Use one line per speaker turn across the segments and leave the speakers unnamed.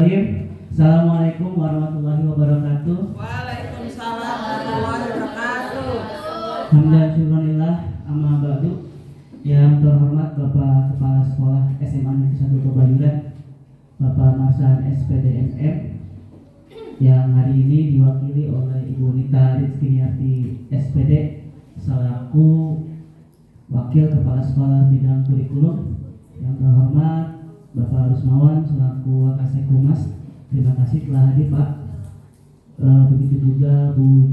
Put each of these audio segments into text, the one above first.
Assalamualaikum warahmatullahi wabarakatuh.
Waalaikumsalam warahmatullahi wabarakatuh.
Hamdan syukurillah amma ba'du. Yang terhormat Bapak Kepala Sekolah SMA Negeri 1 Kebayoran, Bapak Marsan SPDMM, yang hari ini diwakili oleh Ibu Nita Rizkiniarti SPD selaku Wakil Kepala Sekolah Bidang Kurikulum. Yang terhormat Bapak Rusmawan selaku Wakasek Humas, terima kasih telah hadir Pak. Begitu juga Bu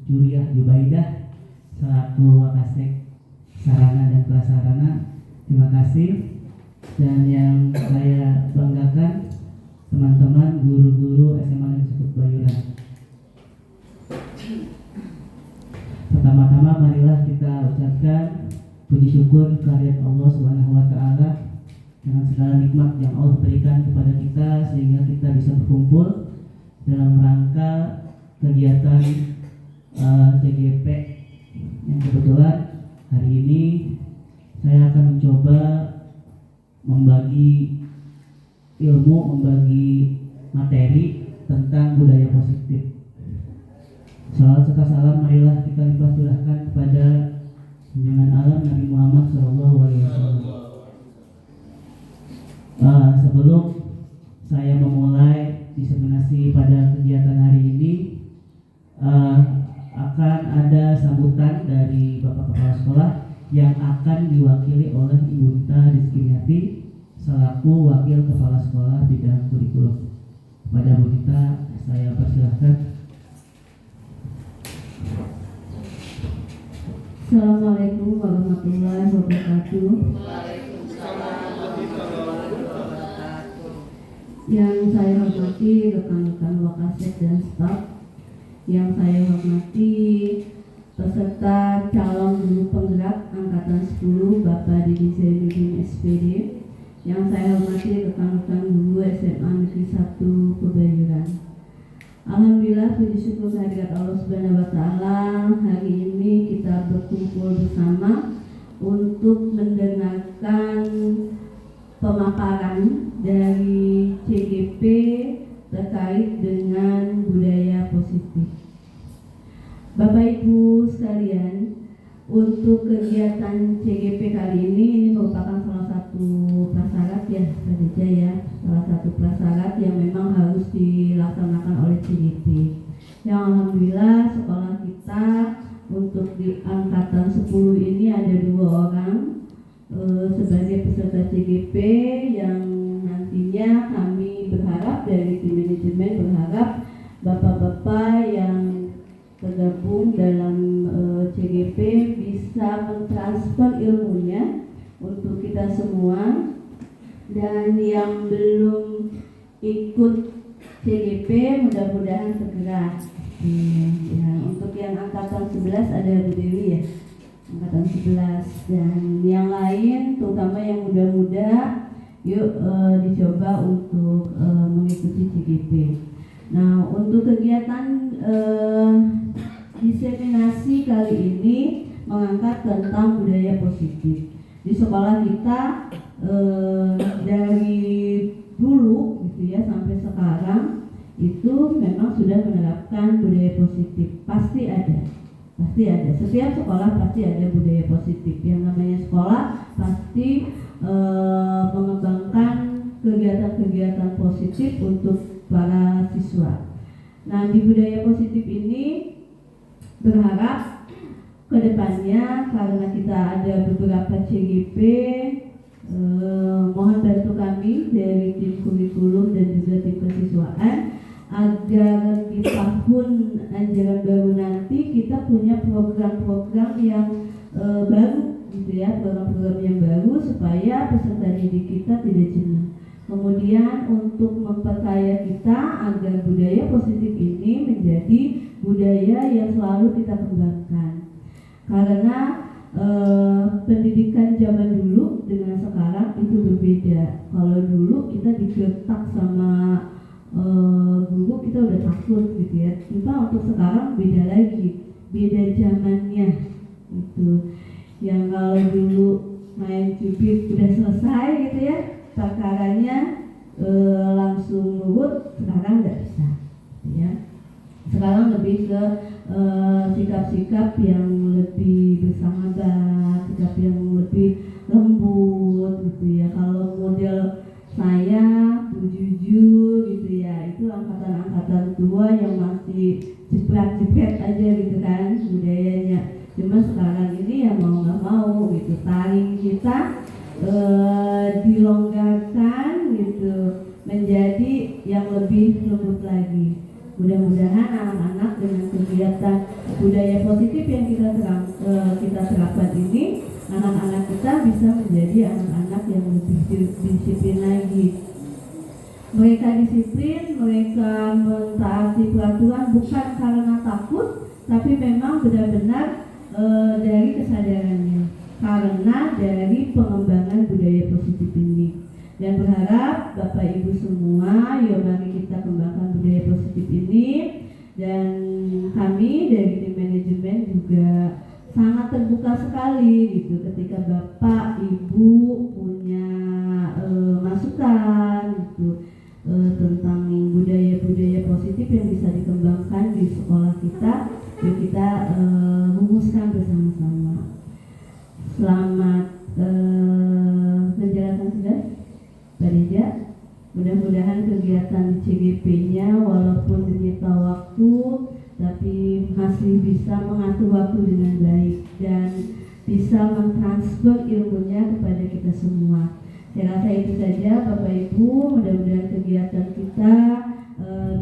Juriah Jubaidah selaku Wakasek Sarana dan Prasarana, terima kasih. Dan yang saya banggakan teman-teman guru-guru SMA Negeri 1 Kebayoran. Pertama-tama marilah kita ucapkan puji syukur kehadirat Allah Subhanahu wa taala dengan segala nikmat yang Allah berikan kepada kita sehingga kita bisa berkumpul dalam rangka kegiatan CGP yang kebetulan hari ini saya akan mencoba membagi ilmu, membagi materi tentang budaya positif. Salawat serta salam marilah kita limpahkan kepada junjungan alam Nabi Muhammad SAW. Sebelum saya memulai diseminasi pada kegiatan hari ini, akan ada sambutan dari Bapak Kepala Sekolah yang akan diwakili oleh Ibu Nita Rizkiniarti selaku Wakil Kepala Sekolah Bidang Kurikulum. Kepada Bu Nita saya persilahkan.
Assalamualaikum warahmatullahi wabarakatuh. Yang saya hormati rekan-rekan Wakasek dan staf, yang saya hormati peserta calon guru penggerak angkatan 10 Bapak Didi Zainuddin SPD, yang saya hormati rekan-rekan guru SMA Negeri 1 Kebayoran. Alhamdulillah, puji syukur kehadirat Allah Subhanahu wa taala, hari ini kita berkumpul bersama untuk mendengarkan pemaparan dari CGP terkait dengan budaya positif. Bapak Ibu sekalian, untuk kegiatan CGP kali ini merupakan salah satu prasyarat ya, Pak Deja ya, salah satu prasyarat yang memang harus dilaksanakan oleh CGP. Yang alhamdulillah sekolah kita untuk di angkatan 10 ini ada 2 orang sebagai peserta CGP, yang nantinya kami berharap dari tim manajemen berharap bapak-bapak yang tergabung dalam CGP bisa mentransfer ilmunya untuk kita semua. Dan yang belum ikut CGP mudah-mudahan segera. Ya, untuk yang angkatan 11 ada Bu Dewi ya, angkatan 11, dan yang lain terutama yang muda-muda yuk dicoba untuk mengikuti CGP. Nah, untuk kegiatan diseminasi kali ini mengangkat tentang budaya positif. Di sekolah kita dari dulu gitu ya sampai sekarang itu memang sudah menerapkan budaya positif. Pasti ada. Setiap sekolah pasti ada budaya positif. Yang namanya sekolah pasti mengembangkan kegiatan-kegiatan positif untuk para siswa. Nah, di budaya positif ini berharap kedepannya karena kita ada beberapa CGP, mohon bantu kami dari tim kurikulum dan juga tim kesiswaan agar di tahun ajaran baru nanti kita punya program-program yang baru gitu ya, program-program yang baru supaya peserta didik kita tidak jenuh. Kemudian untuk memperkaya kita agar budaya positif ini menjadi budaya yang selalu kita kembangkan. Karena pendidikan zaman dulu dengan sekarang itu berbeda. Kalau dulu kita digertak sama guru kita udah takut gitu ya. Cuma untuk sekarang beda lagi, beda zamannya itu. Yang kalau dulu main cubit udah selesai gitu ya perkaranya, langsung nurut, sekarang nggak bisa, ya. Sekarang lebih ke sikap-sikap yang lebih bersahabat, sikap yang lebih lembut gitu ya. Kalau model saya jujur gitu ya, itu angkatan-angkatan tua yang masih jepret-jepret aja gitu kan budayanya. Cuma sekarang ini ya mau nggak mau gitu, taring kita dilonggarkan gitu menjadi yang lebih lembut lagi. Mudah-mudahan anak-anak dengan kegiatan budaya positif yang kita terapkan ini, anak-anak kita bisa menjadi anak-anak yang lebih disiplin lagi. Mereka disiplin, mereka mentaati peraturan bukan karena takut, tapi memang benar-benar dari kesadarannya, karena dari pengembangan budaya positif ini. Dan berharap Bapak Ibu semua, yuk mari kita kembangkan budaya positif ini. Dan kami dari tim manajemen juga sangat terbuka sekali gitu ketika Bapak Ibu punya masukan gitu tentang budaya-budaya positif yang bisa dikembangkan di sekolah kita. Yuk kita rumuskan bersama-sama. Selamat menjalankan tugas, Pak Deja. Mudah-mudahan kegiatan CGP-nya walaupun menyita waktu, tapi masih bisa mengatur waktu dengan baik dan bisa mentransfer ilmunya kepada kita semua. Saya rasa itu saja Bapak Ibu. Mudah-mudahan kegiatan kita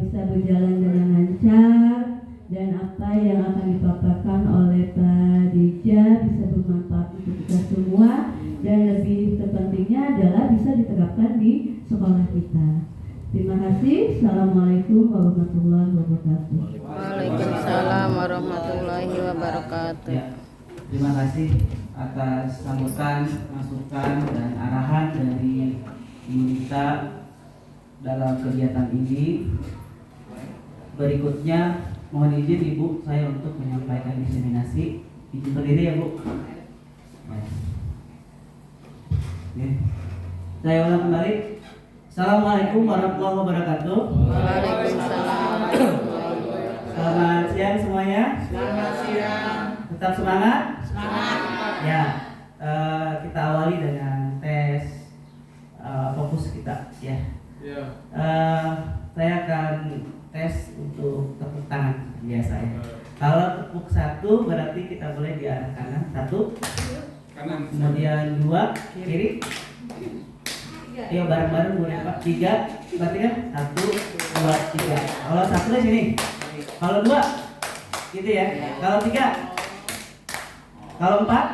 bisa berjalan dengan lancar dan apa yang akan dipaparkan oleh Pak Deja bisa bermanfaat untuk kita semua, dan lebih terpentingnya adalah bisa diterapkan di sekolah kita. Terima kasih. Assalamualaikum warahmatullahi wabarakatuh.
Waalaikumsalam warahmatullahi wabarakatuh.
Ya, terima kasih atas sambutan, masukan, dan arahan dari Ibu Dita dalam kegiatan ini. Berikutnya mohon izin Ibu saya untuk menyampaikan diseminasi. Izin berdiri ya Bu. Ya. Saya ulang kembali. Assalamualaikum warahmatullahi wabarakatuh.
Waalaikumsalam.
Selamat siang semuanya.
Selamat siang.
Tetap semangat.
Semangat.
Ya, kita awali dengan tes fokus kita. Ya. Saya akan tes untuk tepuk tangan biasa ya. Kalau tepuk satu berarti kita boleh di arah kanan. Satu.
Kanan.
Kemudian dua kiri. Iya bareng-bareng boleh Pak. Tiga berarti kan satu dua tiga. Kalau satu di sini. Kalau dua gitu ya. Kalau tiga. Kalau empat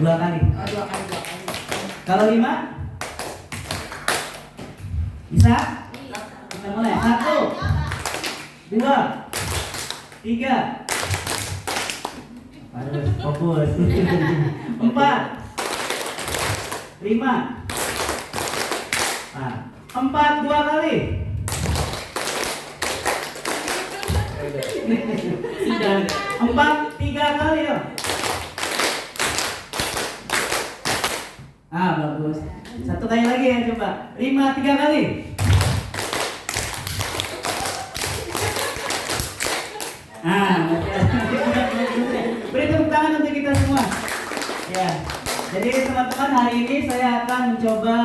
dua kali. Kalau lima bisa. Kita mulai. Satu dua tiga. Harus fokus. Empat lima. Nah, empat dua kali. Empat tiga kali ya. Bagus. Satu kali lagi ya coba. Lima tiga kali. Beri tepuk tangan untuk kita semua. Ya. Jadi teman-teman, hari ini saya akan mencoba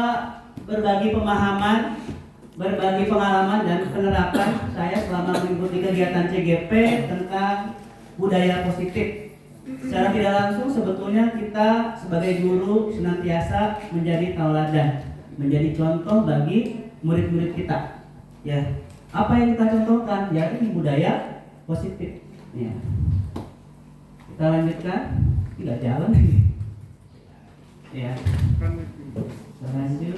berbagi pemahaman, berbagi pengalaman dan penerapan saya selama mengikuti kegiatan CGP tentang budaya positif. Secara tidak langsung sebetulnya kita sebagai guru senantiasa menjadi tauladan, menjadi contoh bagi murid-murid kita. Ya, apa yang kita contohkan? Ya ini budaya positif. Ya. Kita lanjutkan, tidak jalan. Ya. Lanjut.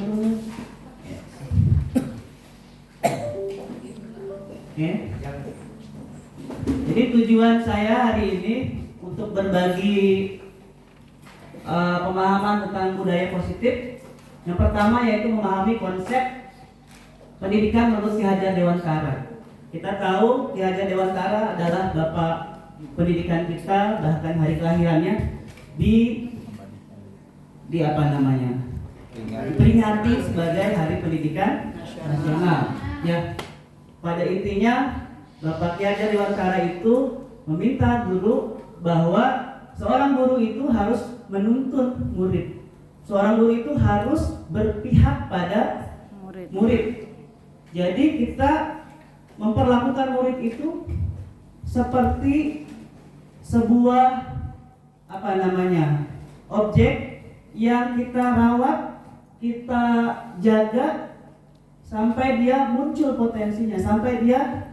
Ya. Oke. Jadi tujuan saya hari ini untuk berbagi pemahaman tentang budaya positif. Yang pertama yaitu memahami konsep pendidikan menurut Ki Hajar Dewantara. Kita tahu Ki Hajar Dewantara adalah bapak pendidikan kita, bahkan hari kelahirannya di apa namanya? diperingati sebagai Hari Pendidikan Nasional. Ya, pada intinya Bapak Ki Hajar Dewantara itu meminta guru bahwa seorang guru itu harus menuntun murid. Seorang guru itu harus berpihak pada murid. Jadi kita memperlakukan murid itu seperti sebuah objek yang kita rawat, kita jaga sampai dia muncul potensinya, sampai dia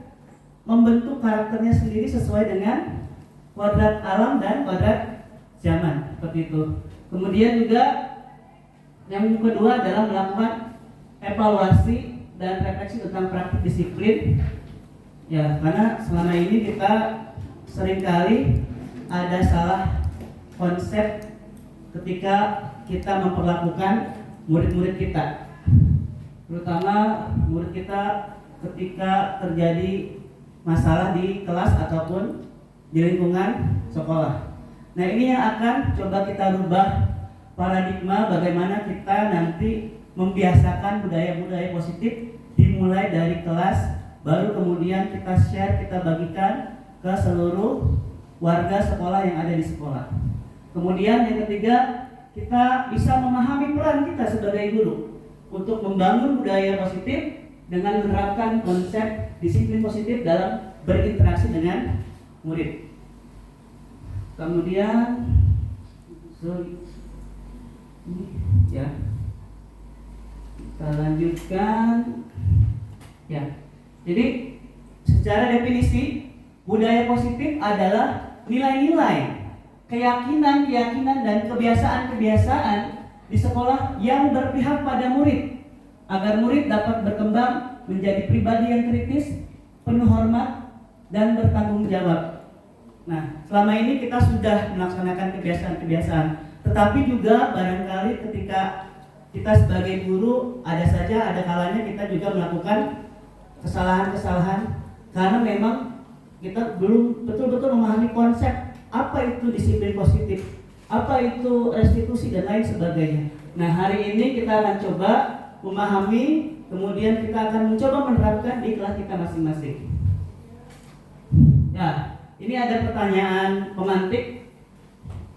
membentuk karakternya sendiri sesuai dengan kodrat alam dan kodrat zaman, seperti itu. Kemudian juga yang kedua adalah melakukan evaluasi dan refleksi tentang praktik disiplin. Ya, karena selama ini kita seringkali ada salah konsep ketika kita memperlakukan murid-murid kita, terutama murid kita ketika terjadi masalah di kelas ataupun di lingkungan sekolah. Nah, ini yang akan coba kita rubah paradigma bagaimana kita nanti membiasakan budaya-budaya positif dimulai dari kelas, baru kemudian kita share, kita bagikan ke seluruh warga sekolah yang ada di sekolah. Kemudian yang ketiga, kita bisa memahami peran kita sebagai guru untuk membangun budaya positif dengan menerapkan konsep disiplin positif dalam berinteraksi dengan murid. Kemudian ya, kita lanjutkan ya. Jadi secara definisi budaya positif adalah nilai-nilai, keyakinan dan kebiasaan-kebiasaan di sekolah yang berpihak pada murid agar murid dapat berkembang menjadi pribadi yang kritis, penuh hormat dan bertanggung jawab. Nah, selama ini kita sudah melaksanakan kebiasaan-kebiasaan, tetapi juga barangkali ketika kita sebagai guru ada kalanya kita juga melakukan kesalahan-kesalahan karena memang kita belum betul-betul memahami konsep apa itu disiplin positif, apa itu restitusi dan lain sebagainya. Nah, hari ini kita akan coba memahami, kemudian kita akan mencoba menerapkan di kelas kita masing-masing. Ya, ini ada pertanyaan pemantik.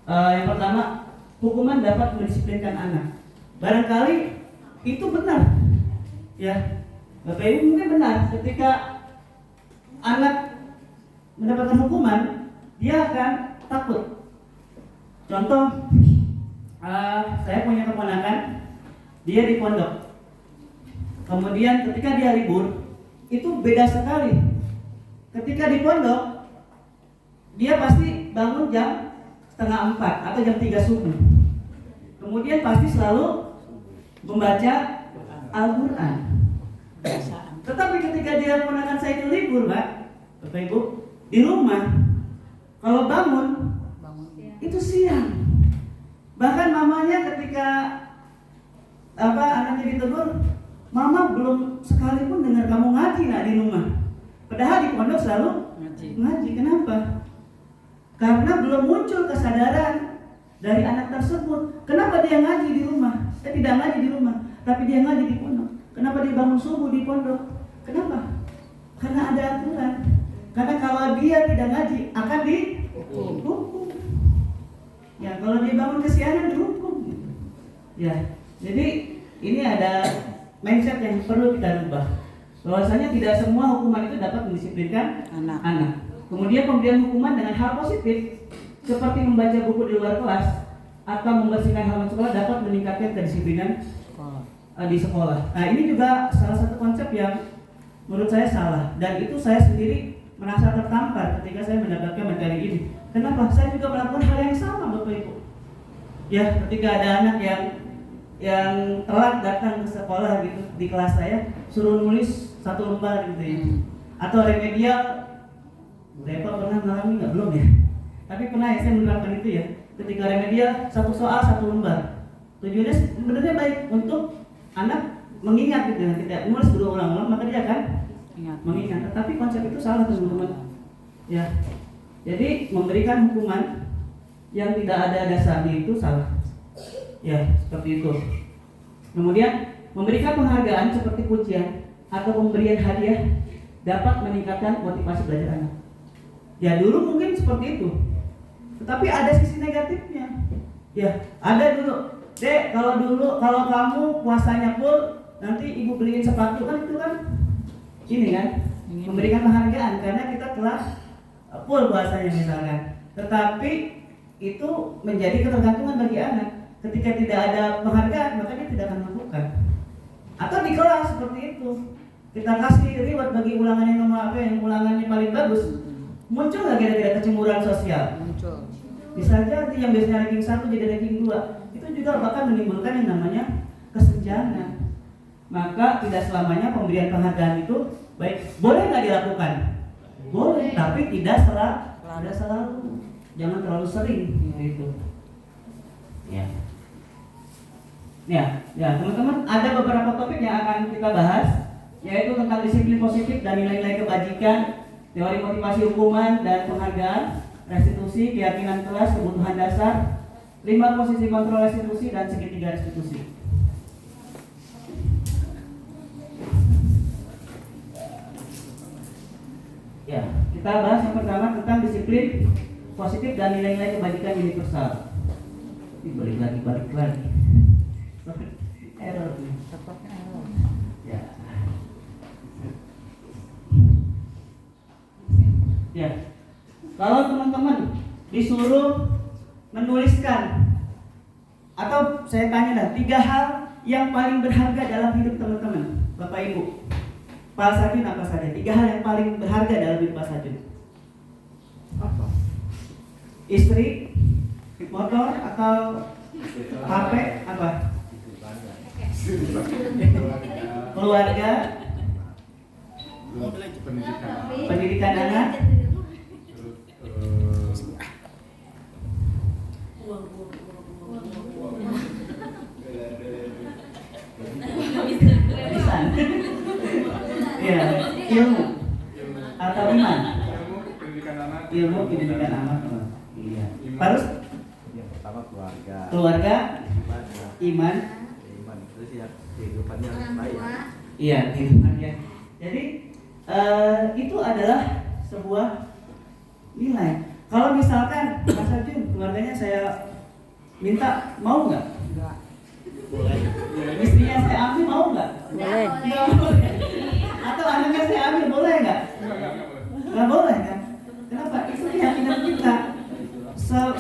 Yang pertama, hukuman dapat mendisiplinkan anak. Barangkali itu benar, ya, Bapak Ibu mungkin benar. Ketika anak mendapatkan hukuman, dia akan takut. Contoh, saya punya keponakan, dia di pondok. Kemudian ketika dia libur, itu beda sekali. Ketika di pondok, dia pasti bangun jam 3:30 atau jam 3 subuh. Kemudian pasti selalu membaca Al-Quran. Tetapi ketika dia keponakan saya itu libur, Pak, Bapak Ibu, di rumah, kalau bangun itu siang. Bahkan mamanya ketika anaknya ditegur, mama belum sekalipun dengar kamu ngaji nak di rumah. Padahal di pondok selalu ngaji. Kenapa? Karena belum muncul kesadaran dari anak tersebut. Kenapa dia ngaji di rumah? Saya tidak ngaji di rumah, tapi dia ngaji di pondok. Kenapa dia bangun subuh di pondok? Kenapa? Karena ada aturan. Karena kalau dia tidak ngaji akan dihukum. Ya, kalau dia bangun kesiangan dihukum. Ya, jadi ini ada mindset yang perlu kita rubah. Bahwasanya tidak semua hukuman itu dapat mendisiplinkan anak. Kemudian pemberian hukuman dengan hal positif seperti membaca buku di luar kelas atau membersihkan halaman sekolah dapat meningkatkan kedisiplinan di sekolah. Nah, ini juga salah satu konsep yang menurut saya salah, dan itu saya sendiri merasa tertampar ketika saya mendapatkan materi ini. Kenapa? Saya juga melakukan hal yang sama, Bapak Ibu. Ya, ketika ada anak yang telat datang ke sekolah gitu di kelas saya, suruh nulis 1 lembar gitu ya. Atau remedial, Bapak pernah mengalami nggak? Belum ya? Tapi pernah ya, saya menerapkan itu ya. Ketika remedial 1 soal 1 lembar. Tujuannya sebenarnya baik untuk anak mengingat gitu ya. Tidak nulis berulang-ulang maka dia akan mengingat. Tetapi konsep itu salah, teman-teman. Ya. Jadi memberikan hukuman yang tidak ada dasarnya itu salah. Ya, seperti itu. Kemudian memberikan penghargaan seperti pujian atau pemberian hadiah dapat meningkatkan motivasi belajar anak. Ya dulu mungkin seperti itu, tetapi ada sisi negatifnya. Ya ada dulu, Dek, kalau kamu puasanya full, nanti ibu beliin sepatu, kan itu kan ini kan memberikan penghargaan karena kita telah full puasanya misalkan. Tetapi itu menjadi ketergantungan bagi anak. Ketika tidak ada penghargaan, maka dia tidak akan melakukan. Atau di kelas seperti itu, kita kasih reward bagi ulangan yang nomor apa, yang ulangannya paling bagus, muncul nggak kira-kira kecemburuan sosial?
Muncul.
Bisa jadi yang biasanya ranking 1 jadi ranking 2. Itu juga bahkan menimbulkan yang namanya kesenjangan. Maka tidak selamanya pemberian penghargaan itu baik. Boleh nggak dilakukan? Boleh, tapi tidak selalu. Jangan terlalu sering gitu. Ya, teman-teman, ada beberapa topik yang akan kita bahas, yaitu tentang disiplin positif dan nilai-nilai kebajikan, teori motivasi hukuman dan penghargaan, restitusi, keyakinan kelas, kebutuhan dasar, 5 posisi kontrol restitusi, dan segitiga restitusi. Ya, kita bahas yang pertama tentang disiplin positif dan nilai-nilai kebajikan universal. Ini balik lagi. Error. Ya. Ya. Kalau teman-teman disuruh menuliskan, atau saya tanya dah, 3 hal yang paling berharga dalam hidup teman-teman, Bapak Ibu, Pak Sadin apa saja? 3 hal yang paling berharga dalam hidup Pak Sadin. Apa? Istri, motor, atau HP, apa? Keluarga, pendidikan anak, lisan, ya, ilmu atau iman, ilmu pendidikan anak, iya. Terus
yang pertama keluarga,
iman,
terus ya kehidupannya baik.
Iya, kehidupannya. Jadi itu adalah sebuah nilai. Kalau misalkan Mas Arjun, keluarganya saya minta, mau nggak? Boleh. Istrinya saya ambil, mau nggak?
Boleh.
Nggak boleh. Atau anaknya saya ambil, boleh nggak? Nggak boleh kan? Kenapa? Itu keyakinan kita.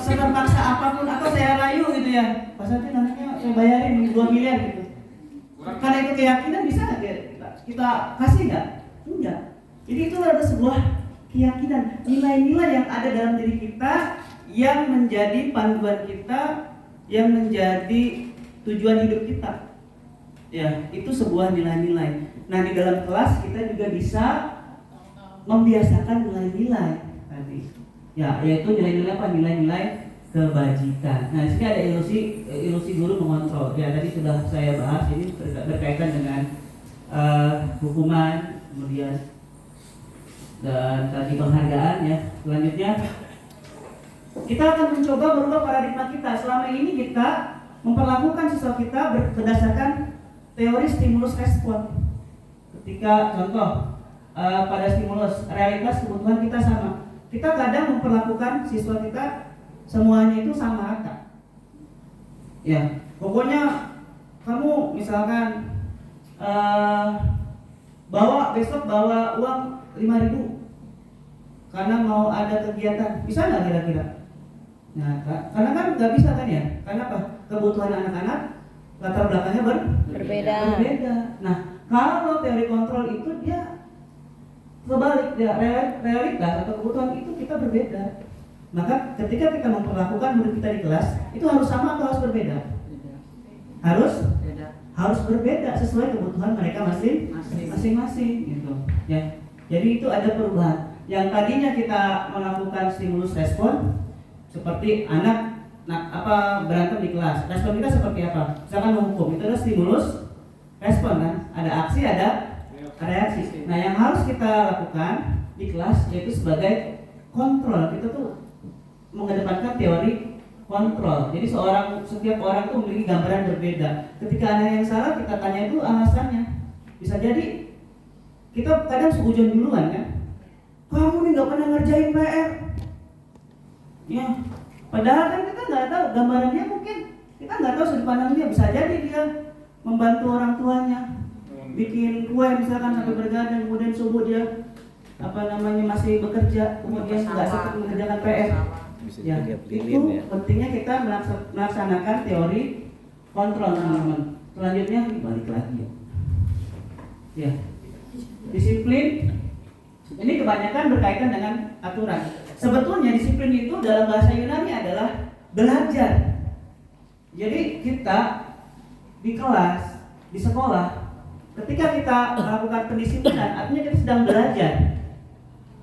Seterpaksa apapun, atau saya rayu gitu ya, Mas Arjun anaknya saya bayarin 2 miliar gitu. Karena itu keyakinan, bisa nggak kita kasih nggak? Enggak. Jadi itu adalah sebuah keyakinan, nilai-nilai yang ada dalam diri kita, yang menjadi panduan kita, yang menjadi tujuan hidup kita. Ya, itu sebuah nilai-nilai. Nah, di dalam kelas kita juga bisa membiasakan nilai-nilai tadi. Ya, yaitu nilai-nilai apa? Nilai-nilai kebajikan. Nah, di sini ada ilusi guru mengontrol. Ya, tadi sudah saya bahas, ini berkaitan dengan hukuman, kemudian dan tadi penghargaan ya. Selanjutnya kita akan mencoba merubah paradigma kita. Selama ini kita memperlakukan siswa kita berdasarkan teori stimulus respon. Ketika contoh pada stimulus, realitas kebutuhan kita sama. Kita kadang memperlakukan siswa kita semuanya itu sama rata. Ya, pokoknya kamu misalkan besok bawa uang 5.000 karena mau ada kegiatan, bisa nggak kira-kira? Nah, karena kan nggak bisa kan ya? Karena apa? Kebutuhan anak-anak latar belakangnya
Berbeda.
Nah, kalau teori kontrol itu dia kebalik, ya, realitas atau kebutuhan itu kita berbeda. Maka ketika kita memperlakukan murid kita di kelas, itu harus sama atau harus berbeda? Harus berbeda sesuai kebutuhan mereka masing-masing gitu. Ya. Jadi itu ada perubahan. Yang tadinya kita melakukan stimulus respon, seperti anak berantem di kelas. Respon kita seperti apa? Misalkan menghukum, itu adalah stimulus respon kan? Ada aksi, ada reaksi. Nah, yang harus kita lakukan di kelas yaitu sebagai kontrol. Kita tuh mengedepankan teori kontrol. Jadi setiap orang tuh memiliki gambaran berbeda. Ketika ada yang salah, kita tanya dulu alasannya. Bisa jadi kita kadang seujon duluan kan. Kamu nih nggak pernah ngerjain PR. Ya, padahal kan kita nggak tahu gambarannya, mungkin kita nggak tahu sudut pandang dia. Bisa jadi dia membantu orang tuanya, bikin kue misalkan sampai bergadang, kemudian subuh dia masih bekerja, kemudian nggak sempat mengerjakan PR.
Bisa
Ya,
juga
itu
lilin ya.
pentingnya kita melaksanakan teori kontrol, teman-teman. Selanjutnya balik lagi ya. Ya, disiplin ini kebanyakan berkaitan dengan aturan. Sebetulnya disiplin itu dalam bahasa Yunani adalah belajar. Jadi kita di kelas, di sekolah, ketika kita melakukan pendisiplinan, artinya kita sedang belajar.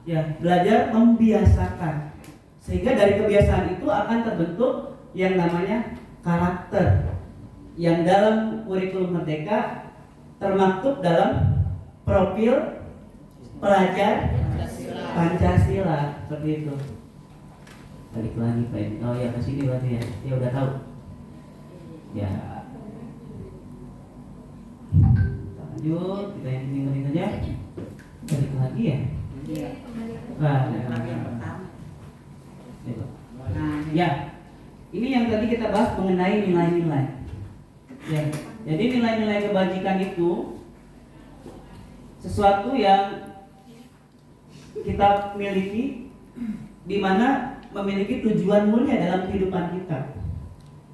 Ya, belajar membiasakan. Sehingga dari kebiasaan itu akan terbentuk yang namanya karakter, yang dalam kurikulum Merdeka termaktub dalam profil pelajar Pancasila, seperti itu. Balik lagi Pak. Oh ya, ke sini berarti ya. Ya udah tahu. Ya. Lanjut, kita yang penting saja. Balik lagi ya. Ya, ini yang tadi kita bahas mengenai nilai-nilai. Ya, jadi nilai-nilai kebajikan itu sesuatu yang kita miliki, di mana memiliki tujuan mulia dalam kehidupan kita.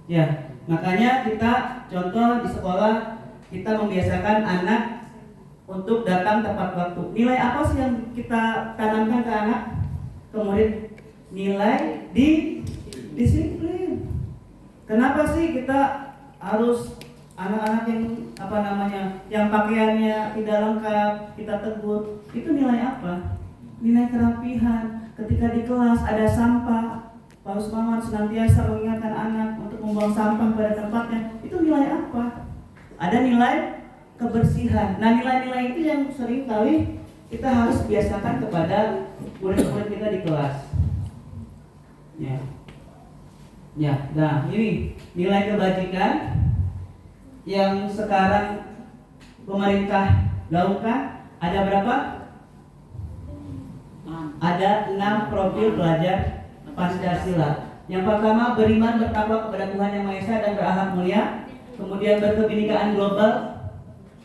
Ya, makanya kita contoh di sekolah kita membiasakan anak untuk datang tepat waktu. Nilai apa sih yang kita tanamkan ke anak, ke murid? Nilai disiplin. Kenapa sih kita harus anak-anak yang pakaiannya tidak lengkap kita tegur? Itu nilai apa? Nilai kerapihan. Ketika di kelas ada sampah, Pak Usman senantiasa mengingatkan anak untuk membuang sampah pada tempatnya. Itu nilai apa? Ada nilai kebersihan. Nah, nilai-nilai itu yang sering kali kita harus biasakan kepada murid-murid kita di kelas. Ya, nah ini nilai kebajikan yang sekarang pemerintah gaungkan ada berapa? Ada 6 profil pelajar Pancasila. Yang pertama, beriman bertakwa kepada Tuhan Yang Maha Esa dan berakhlak mulia. Kemudian berkebinekaan global,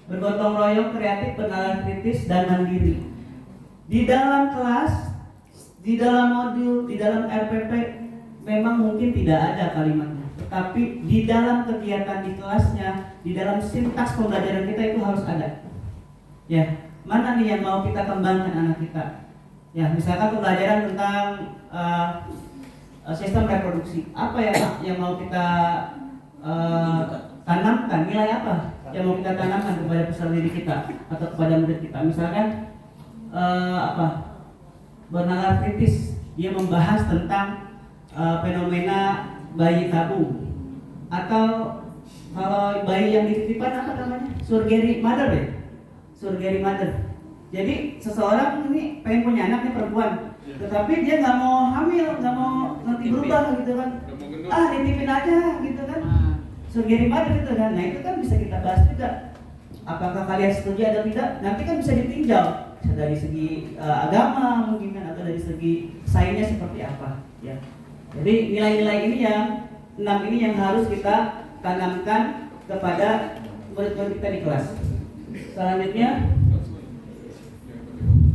bergotong royong, kreatif, bernalar kritis, dan mandiri. Di dalam kelas, di dalam modul, di dalam RPP memang mungkin tidak ada kalimatnya, tetapi di dalam kegiatan di kelasnya, di dalam sintaks pembelajaran kita itu harus ada. Ya, mana nih yang mau kita kembangkan anak kita? Ya, misalkan pembelajaran tentang sistem reproduksi, apa ya yang mau kita tanamkan? Nilai apa yang mau kita tanamkan kepada peserta didik kita atau kepada murid kita? Misalkan bernalar kritis, dia membahas tentang fenomena bayi tabung, atau kalau bayi yang dititipkan apa namanya? Surgery mother ya? Surgery mother. Jadi seseorang ini pengen punya anak nih perempuan, tetapi dia nggak mau hamil, nggak mau nanti berubah gitu kan? Ditipin aja gitu kan? Surgery mother gitu kan? Nah itu kan bisa kita bahas juga. Apakah kalian setuju atau tidak? Nanti kan bisa ditinjau dari segi agama mungkin kan, atau dari segi sainsnya seperti apa ya. Jadi nilai-nilai ini yang 6 ini yang harus kita tanamkan kepada murid-murid kita di kelas. Selanjutnya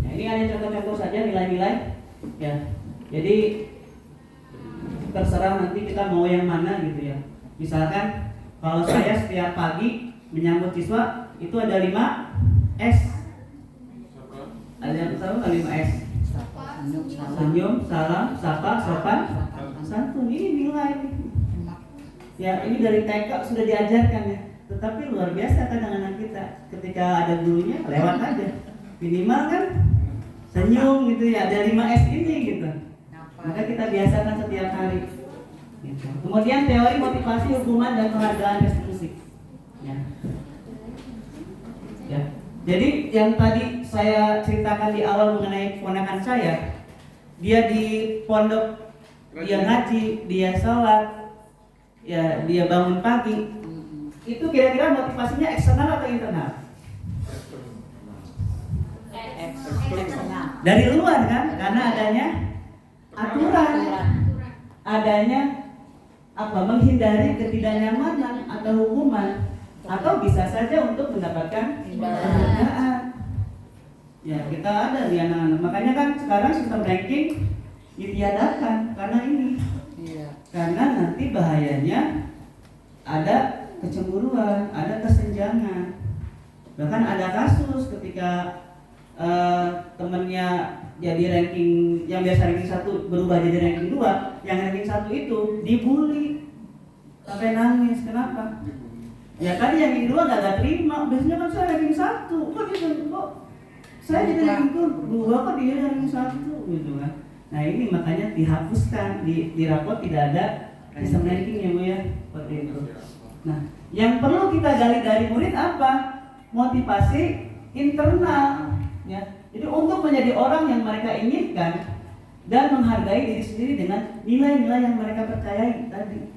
ya, ini hanya contoh-contoh saja nilai-nilai ya. Jadi terserah nanti kita mau yang mana gitu ya. Misalkan kalau saya setiap pagi menyambut siswa itu ada 5 S. Ada yang tahu nggak 5 S? Senyum, salam, sapa, sopan, santun. Ini nilai. Ya, ini dari TK sudah diajarkan ya. Tetapi luar biasa kan anak kita. Ketika ada gurunya lewat aja. Minimal kan senyum gitu ya. Ada 5 S ini gitu. Maka kita biasakan setiap hari. Gitu. Kemudian teori motivasi, hukuman, dan penghargaan restitusi. Ya. Jadi yang tadi saya ceritakan di awal mengenai keponakan saya, dia di pondok, dia ngaji, dia sholat, ya dia bangun pagi, itu kira-kira motivasinya eksternal atau internal? Dari luar kan, karena adanya aturan, adanya apa, menghindari ketidaknyamanan atau hukuman, atau bisa saja untuk mendapatkan penghargaan. Ya kita ada di anak-anak, makanya kan sekarang sistem ranking ditiadakan karena ini, karena nanti bahayanya ada kecemburuan, ada kesenjangan. Bahkan ada kasus ketika temennya jadi ranking, yang biasa ranking 1 berubah jadi ranking 2, yang ranking 1 itu dibully sampai nangis. Kenapa? Ya tadi yang ranking 2 gak terima, biasanya kan saya ranking 1, kok dia kok saya jadi ranking 2, kok dia ranking 1 gitu kan. Nah ini makanya dihapuskan, di rapot tidak ada sistem ranking ya Bu ya, seperti itu. Nah yang perlu kita gali dari murid apa? Motivasi internal ya. Jadi untuk menjadi orang yang mereka inginkan dan menghargai diri sendiri dengan nilai-nilai yang mereka percayai tadi.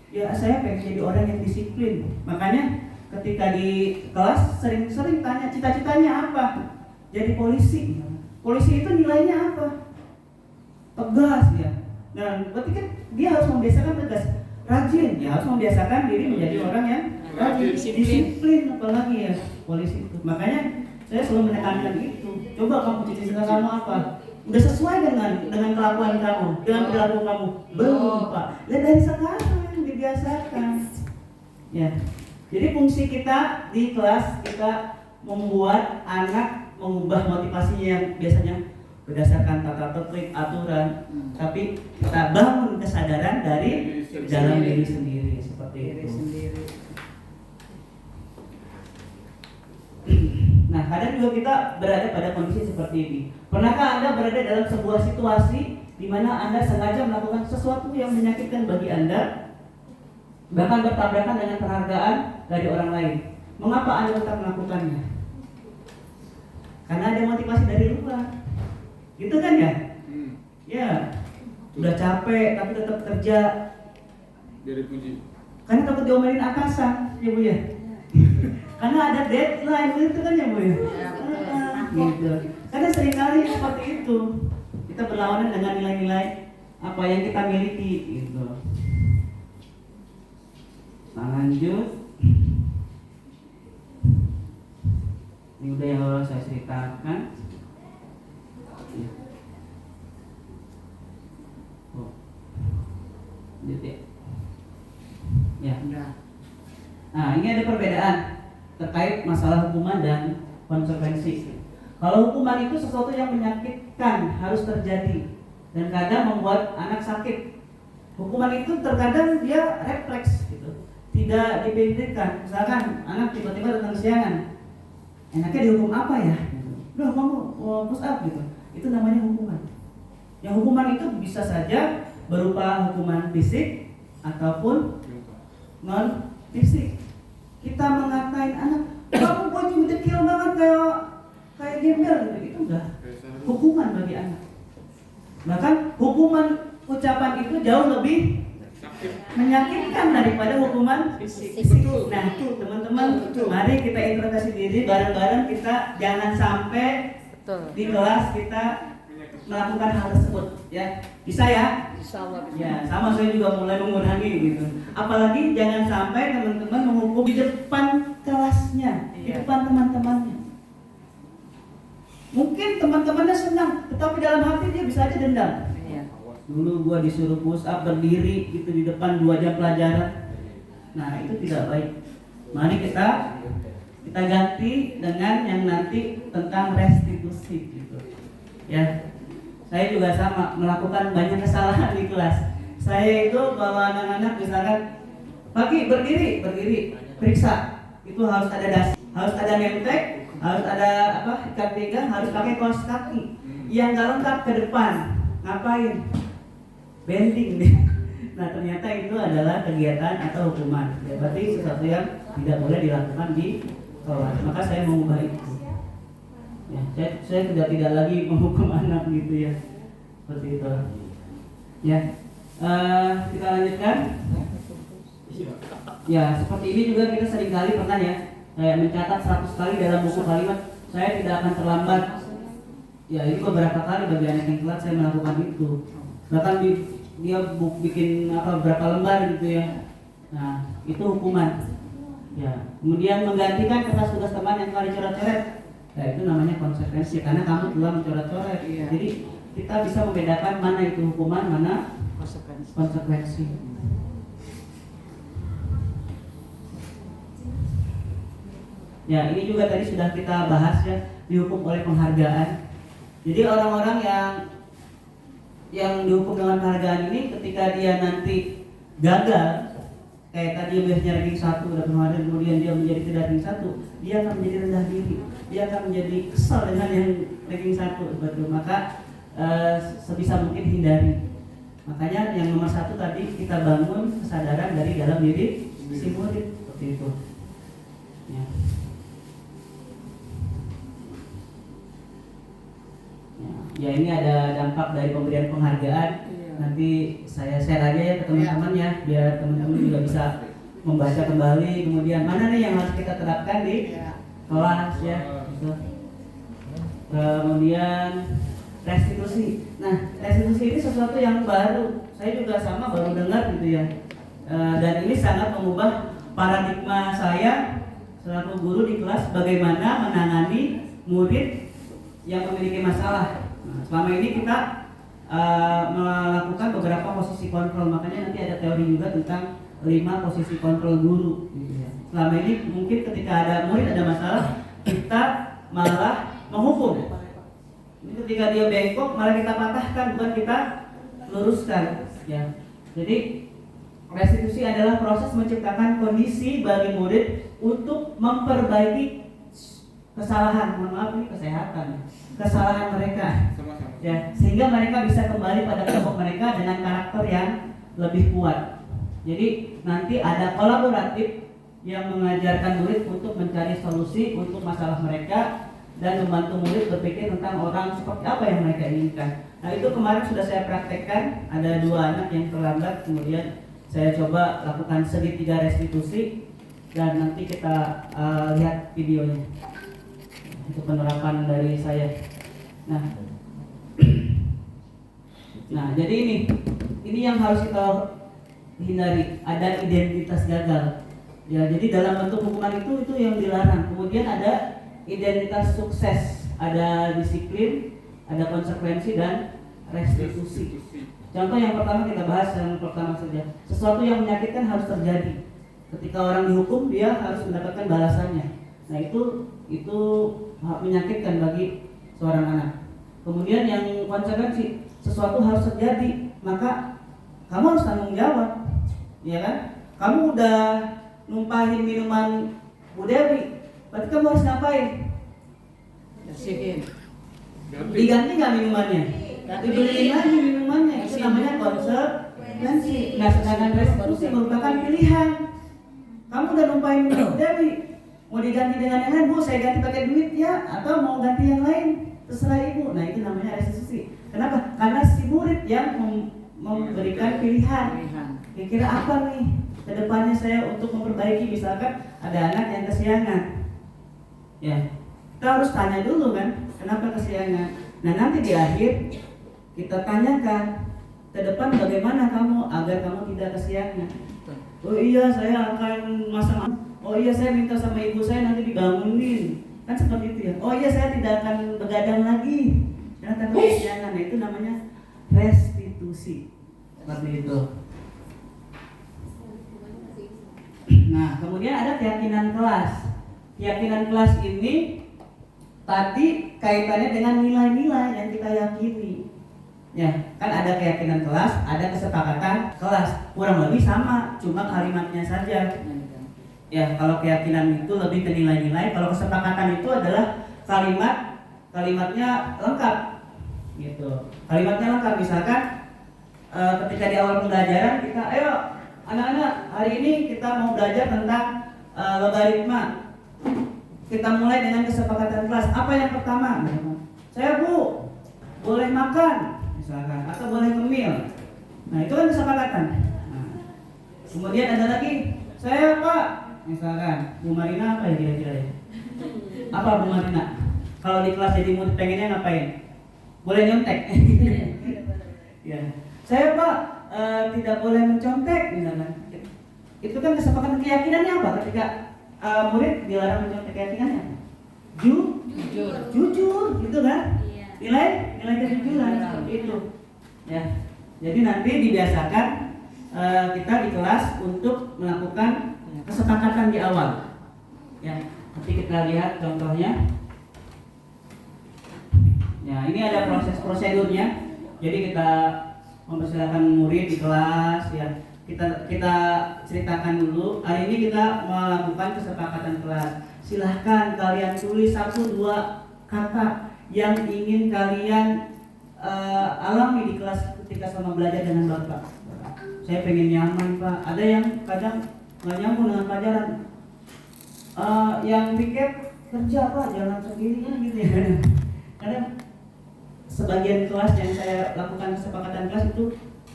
Ya saya pengen jadi orang yang disiplin. Makanya ketika di kelas sering-sering tanya cita-citanya apa? Jadi polisi. Polisi itu nilainya apa? Tegas ya. Nah berarti kan dia harus membiasakan tegas. Rajin, ya harus membiasakan diri menjadi orang yang rajin, disiplin apalagi ya polisi itu. Makanya saya selalu menekankan itu. Coba kamu cita-cita kamu apa? Udah sesuai dengan kelakuan kamu, dengan perilaku kamu? Belum Pak. Lihat dari sekarang dibiasakan. Ya. Jadi fungsi kita di kelas, kita membuat anak mengubah motivasinya yang biasanya berdasarkan tata tertib, aturan, tapi kita bangun kesadaran dari dalam diri sendiri seperti itu. Nah, kadang juga kita berada pada kondisi seperti ini. Pernahkah Anda berada dalam sebuah situasi di mana Anda sengaja melakukan sesuatu yang menyakitkan bagi Anda, bahkan bertabrakan dengan penghargaan dari orang lain? Mengapa Anda tetap melakukannya? Karena ada motivasi dari luar. Gitu kan ya? Ya, udah capek tapi tetap kerja.
Dari puji.
Karena takut diomelin atasan, ya Bu ya. Karena ada deadline itu kan ya Bu ya. Gitu. Karena seringkali seperti itu. Kita berlawanan dengan nilai-nilai apa yang kita miliki gitu. Nah, lanjut. Ini udah yang harus saya ceritakan. Oh. Lanjut ya. Ya. Nah, ini ada perbedaan terkait masalah hukuman dan konsekuensi. Kalau hukuman itu sesuatu yang menyakitkan, harus terjadi dan kadang membuat anak sakit. Hukuman itu terkadang dia refleks gitu, tidak dipikirkan. Misalkan anak tiba-tiba datang kesiangan, enaknya dihukum apa ya? Udah kamu push up gitu. Itu namanya hukuman. Yang hukuman itu bisa saja berupa hukuman fisik ataupun non fisik. Kita mengatain anak, kamu baju dekil banget kayak gembel gitu, itu enggak hukuman bagi anak. Bahkan hukuman ucapan itu jauh lebih menyakitkan daripada hukuman fisik. Nah, teman-teman, mari kita introspeksi diri bareng-bareng, kita jangan sampai di kelas kita melakukan hal tersebut, ya. Bisa ya? Ya, sama saya juga mulai mengurangi gitu. Apalagi jangan sampai teman-teman menghukum di depan kelasnya, di depan teman-temannya. Mungkin teman-temannya senang, tetapi dalam hati dia bisa aja dendam. Dulu gua disuruh push up berdiri gitu di depan 2 jam pelajaran. Nah, itu tidak baik. Mari kita ganti dengan yang nanti tentang restitusi gitu. Ya. Saya juga sama melakukan banyak kesalahan di kelas. Saya itu bawa anak-anak misalkan pagi berdiri, periksa. Itu harus ada dasi, harus ada nemtek, harus ada ikat pinggang, harus pakai kaos kaki. Yang nggak lengkap ke depan, ngapain? Bending deh. Nah ternyata itu adalah kegiatan atau hukuman. Ya, berarti sesuatu yang tidak boleh dilakukan di kelas. Maka saya mengubah itu. Ya, saya tidak lagi menghukum anak gitu ya, seperti itu. Ya, kita lanjutkan. Ya, seperti ini juga kita seringkali pernah ya, kayak mencatat 100 kali dalam buku kalimat, saya tidak akan terlambat. Ya, ini beberapa kali bagi anak yang telat saya melakukan itu. Bahkan dia bikin berapa lembar gitu ya. Nah, itu hukuman. Ya, kemudian menggantikan kertas tugas teman yang telah dicoret-coret. Nah, itu namanya konsekuensi karena kamu telah mencoret-coret. Jadi kita bisa membedakan mana itu hukuman, mana konsekuensi. Ya, ini juga tadi sudah kita bahas ya, dihukum oleh penghargaan. Jadi orang-orang yang dihukum dengan penghargaan ini ketika dia nanti gagal, kayak tadi biasanya ranking 1 udah penghargaan, kemudian dia menjadi tidak ranking 1, dia akan menjadi rendah diri, dia akan menjadi kesal dengan yang ranking 1 seperti itu. Maka sebisa mungkin hindari. Makanya yang nomor 1 tadi kita bangun kesadaran dari dalam diri si murid seperti itu. Ya. Ya, ini ada dampak dari pemberian penghargaan. Nanti saya share aja ya ke teman-teman ya, biar teman-teman juga bisa membaca kembali. Kemudian mana nih yang harus kita terapkan di kelas ya. Gitu. Kemudian restitusi. Nah, restitusi ini sesuatu yang baru. Saya juga sama baru dengar gitu ya. Dan ini sangat mengubah paradigma saya selaku guru di kelas bagaimana menangani murid yang memiliki masalah. Nah, selama ini kita melakukan beberapa posisi kontrol, makanya nanti ada teori juga tentang 5 posisi kontrol guru. Selama ini mungkin ketika ada murid ada masalah, kita malah menghukum. Ini ketika dia bengkok malah kita patahkan, bukan kita luruskan. Ya, jadi restitusi adalah proses menciptakan kondisi bagi murid untuk memperbaiki kesalahan, mohon maaf ini kesalahan mereka. Ya, sehingga mereka bisa kembali pada kelompok mereka dengan karakter yang lebih kuat. Jadi nanti ada kolaboratif yang mengajarkan murid untuk mencari solusi untuk masalah mereka dan membantu murid berpikir tentang orang seperti apa yang mereka inginkan. Nah, itu kemarin sudah saya praktekkan, ada 2 anak yang terlambat, kemudian saya coba lakukan segitiga restitusi dan nanti kita lihat videonya. Itu penerapan dari saya. Nah, jadi ini yang harus kita hindari, ada identitas gagal. Ya, jadi dalam bentuk hukuman itu yang dilarang. Kemudian ada identitas sukses, ada disiplin, ada konsekuensi dan restitusi. Contoh yang pertama kita bahas yang pertama saja. Sesuatu yang menyakitkan harus terjadi. Ketika orang dihukum, dia harus mendapatkan balasannya. Nah, itu menyakitkan bagi seorang anak. Kemudian yang konsekuensi, sesuatu harus terjadi, maka kamu harus tanggung jawab, ya kan? Kamu udah numpahin minuman Bu Dewi, berarti kamu harus ngapain? Diganti nggak minumannya? Dibeliin lagi minumannya, itu namanya konsekuensi. Nah, sedangkan restitusi merupakan pilihan. Kamu udah numpahin minuman Bu Dewi, mau diganti dengan yang lain, Bu, saya ganti pakai duit ya, atau mau ganti yang lain, terserah ibu. Nah, itu namanya restitusi. Kenapa? Karena si murid yang memberikan pilihan. Kira-kira apa nih kedepannya saya untuk memperbaiki, misalkan ada anak yang kesiangan. Ya, kita harus tanya dulu kan, kenapa kesiangan. Nah, nanti di akhir kita tanyakan, ke depan bagaimana kamu agar kamu tidak kesiangan. Oh iya, saya akan masang. Oh iya, saya minta sama ibu saya nanti dibangunin. Kan seperti itu ya. Oh iya, saya tidak akan begadang lagi karena takut kesiangan. Nah, itu namanya restitusi. Seperti itu. Nah, kemudian ada keyakinan kelas. Keyakinan kelas ini tadi kaitannya dengan nilai-nilai yang kita yakini. Ya, kan ada keyakinan kelas, ada kesepakatan kelas. Kurang lebih sama, cuma kalimatnya saja. Ya, kalau keyakinan itu lebih ke nilai-nilai, kalau kesepakatan itu adalah kalimatnya lengkap. Gitu. Kalimatnya lengkap, misalkan ketika di awal pembelajaran kita, ayo anak-anak, hari ini kita mau belajar tentang logaritma. Kita mulai dengan kesepakatan kelas. Apa yang pertama? Saya, Bu, boleh makan misalkan, atau boleh ngemil. Nah, itu kan kesepakatan. Nah, Kemudian ada lagi, saya Pak, misalkan Bu Marina apa ya kira-kira ya? Apa Bu Marina? Kalau di kelas jadi murid pengennya ngapain? Boleh nyontek? Ya. Saya Pak tidak boleh mencontek misalkan. Itu kan kesepakatan keyakinannya apa? Ketika murid dilarang mencontek keyakinannya apa? Jujur, gitu kan? Nilai kejujuran seperti itu. Ya. Jadi nanti dibiasakan kita di kelas untuk melakukan kesepakatan di awal. Ya. Nanti kita lihat contohnya. Ya, ini ada prosedurnya. Jadi kita mempersilakan murid di kelas ya. Kita ceritakan dulu. Hari ini kita melakukan kesepakatan kelas. Silahkan kalian tulis 1-2 kata yang ingin kalian alami di kelas ketika selama belajar dengan Bapak. Saya pengen nyaman Pak. Ada yang kadang nggak nyambung dengan pelajaran. Yang pikir kerja Pak, jalan sendiri gitu ya. Kadang sebagian kelas yang saya lakukan kesepakatan kelas itu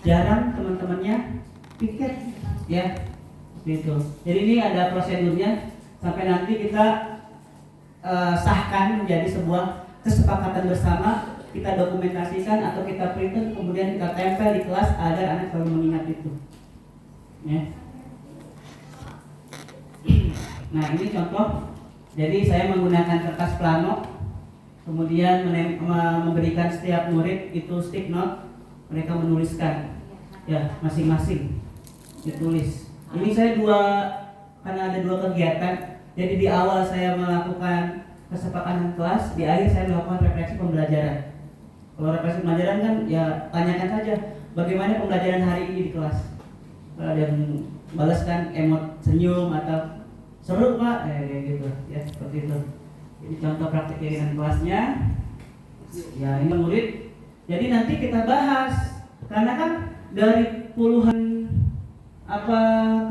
jarang teman-temannya piket ya gitu. Jadi ini ada prosedurnya sampai nanti kita sahkan menjadi sebuah kesepakatan bersama, kita dokumentasikan atau kita print kemudian kita tempel di kelas agar anak selalu mengingat itu ya. Nah ini contoh, jadi saya menggunakan kertas plano, kemudian memberikan setiap murid itu stick note, mereka menuliskan ya masing-masing ditulis. Ini saya karena ada 2 kegiatan, jadi di awal saya melakukan kesepakatan kelas, di akhir saya melakukan refleksi pembelajaran. Kalau refleksi pembelajaran kan ya tanyakan saja bagaimana pembelajaran hari ini di kelas. Kalau ada yang balas kan emot senyum atau seru Pak, kayak gitu ya, seperti itu. Ini contoh praktik kegiatan kelasnya. Ya ini murid. Jadi nanti kita bahas karena kan dari puluhan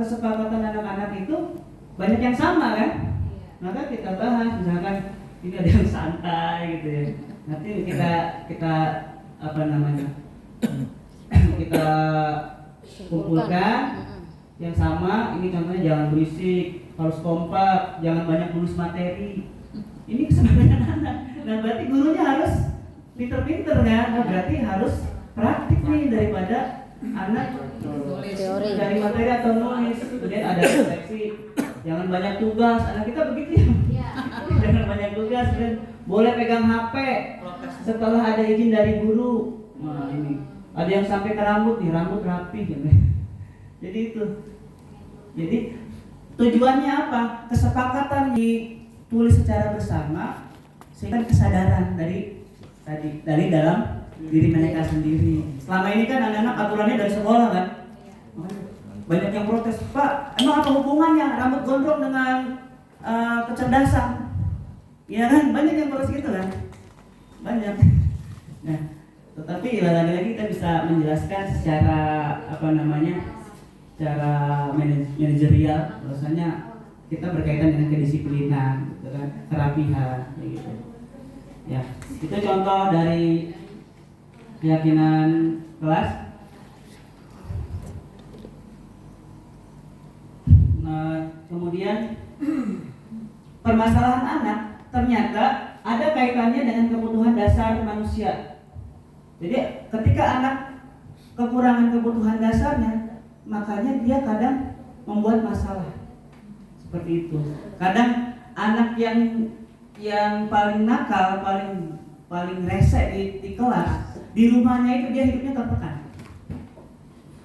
kesepakatan anak-anak itu banyak yang sama kan. Maka kita bahas misalkan ini ada yang santai gitu ya. Nanti kita kita kumpulkan yang sama. Ini contohnya jangan berisik, harus kompak, jangan banyak nulis materi. Ini kesempatan anak. Nah berarti gurunya harus pinter-pinter kan? Nah, berarti harus praktik nih daripada anak
Teori.
dari materi atau nulis. Kemudian ada refleksi, jangan banyak tugas. Anak kita begitu ya. Jangan banyak tugas. Dan boleh pegang HP setelah ada izin dari guru. Nah ini ada yang sampai ke rambut nih, rambut rapi gitu. Jadi itu. Jadi tujuannya apa? Kesepakatan ditulis secara bersama sehingga kesadaran dari dalam diri mereka sendiri. Selama ini kan anak-anak aturannya dari sekolah kan. Banyak yang protes, Pak, emang apa hubungannya rambut gondrong dengan kecerdasan? Ya kan, banyak yang protes gitu kan. Banyak. Nah, tetapi lagi-lagi kita bisa menjelaskan secara secara manajerial, bahwasanya kita berkaitan dengan kedisiplinan, gitu kan, kerapihan, gitu. Ya, itu contoh dari keyakinan kelas. Nah, kemudian permasalahan anak ternyata ada kaitannya dengan kebutuhan dasar manusia. Jadi ketika anak kekurangan kebutuhan dasarnya, makanya dia kadang membuat masalah. Seperti itu. Kadang anak yang paling nakal, paling rese di kelas, di rumahnya itu dia hidupnya tertekan.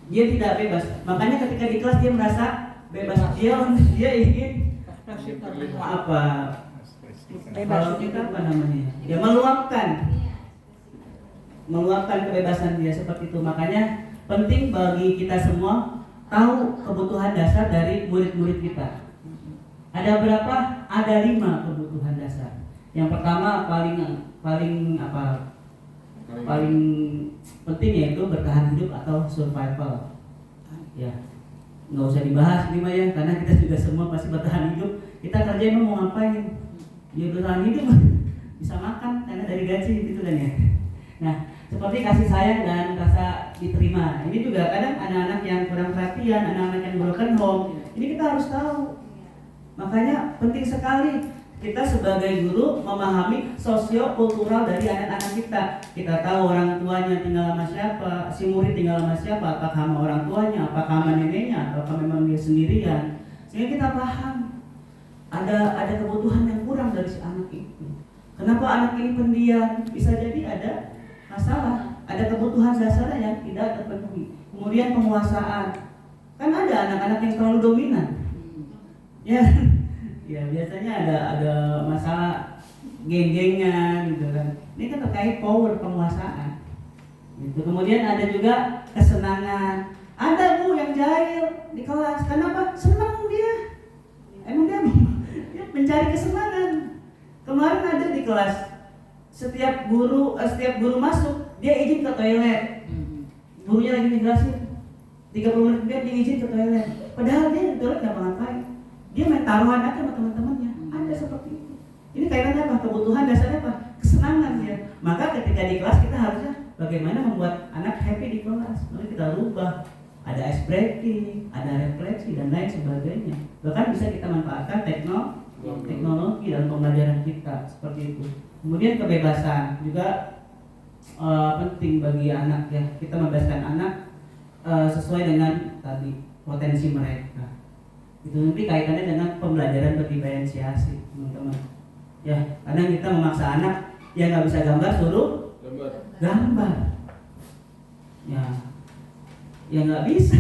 Dia tidak bebas. Makanya ketika di kelas dia merasa bebas. Dia ingin bebas. Kita dia meluapkan kebebasan dia seperti itu. Makanya penting bagi kita semua tahu kebutuhan dasar dari murid-murid kita. Ada berapa? Ada 5 kebutuhan dasar. Yang pertama paling penting yaitu bertahan hidup atau survival. Ya, nggak usah dibahas ini mah ya, karena kita juga semua pasti bertahan hidup. Kita kerja emang mau ngapain? Ya bertahan hidup, bisa makan karena dari gaji gitu kan ya. Nah, seperti kasih sayang dan rasa diterima. Ini juga kadang anak-anak yang kurang perhatian, anak-anak yang broken home, ini kita harus tahu. Makanya penting sekali kita sebagai guru memahami sosio-kultural dari anak-anak kita. Kita tahu orang tuanya tinggal sama siapa, si murid tinggal sama siapa, apakah sama orang tuanya, apakah sama neneknya, apakah memang dia sendirian. Sehingga kita paham ada kebutuhan yang kurang dari si anak itu. Kenapa anak ini pendiam? Bisa jadi ada masalah, ada kebutuhan dasar yang tidak terpenuhi. Kemudian penguasaan, kan ada anak-anak yang terlalu dominan. Ya, ya biasanya ada masalah geng-gengan gitu kan. Ini kan terkait power penguasaan. Gitu. Kemudian ada juga kesenangan. Ada bu yang jahil di kelas, kenapa? Senang dia. Emang dia mencari kesenangan. Kemarin ada di kelas, setiap guru masuk dia izin ke toilet. Gurunya lagi ngejelasin, 30 menit dia izin ke toilet. Padahal dia di toilet nggak ngapain. Dia main taruhan aja sama teman-temannya. Ada seperti itu. Ini kaitannya apa? Kebutuhan dasarnya apa? Kesenangan dia. Maka ketika di kelas kita harusnya bagaimana membuat anak happy di kelas. Lalu kita rubah. Ada ice breaking, ada refleksi dan lain sebagainya. Bahkan bisa kita manfaatkan teknologi dalam pembelajaran kita seperti itu. Kemudian kebebasan juga penting bagi anak ya. Kita membebaskan anak sesuai dengan tadi potensi mereka. Itu nanti kaitannya dengan pembelajaran berdiferensiasi, teman-teman. Ya, kadang kita memaksa anak yang nggak bisa gambar suruh gambar. Ya nggak bisa.